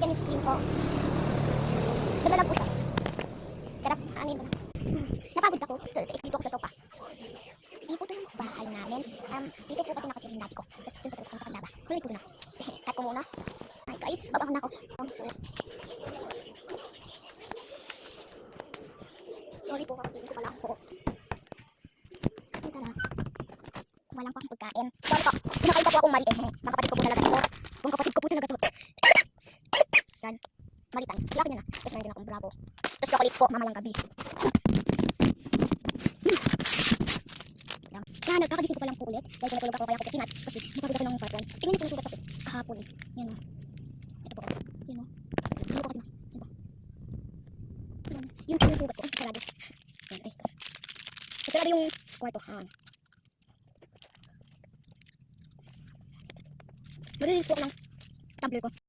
yan yung screen ko. Naglalag po siya. Sarap, hangin ko na. Napagod ako. Dito ako sa sopa. Dito po yung bahay namin. Dito po kasi nakatira yung dati ko. Tapos dito po kami sa kandaba. Kulit po na. Cut ko muna. Ay guys, babang na ako. Sorry po, kakagising ko pala ako. Tara. Walang pa akong pagkain. Sorry po, kumakain pa po akong mali. Mga kapatid ko po talaga ito. Kung kapatid ko po talaga ito. Yan. Malitan. Laki nyo na. Tapos meron din akong bravo. Tapos chocolate po, mamayang gabi. Yan, nagkakagising ko pa lang po ulit. Dahil natulog ako kaya ako katinat. Kasi napagod ako ng part 1. Tingnan niyo po yung sugat ako. Kahapon. Yan o. Ito po. Yan o. Yan po kasi ma. Yan po. Yan. Yun po yung sugat ko. Ay, sarado. Yan ay. Ito na yung kwarto. Marilis po ako ng tumbler ko.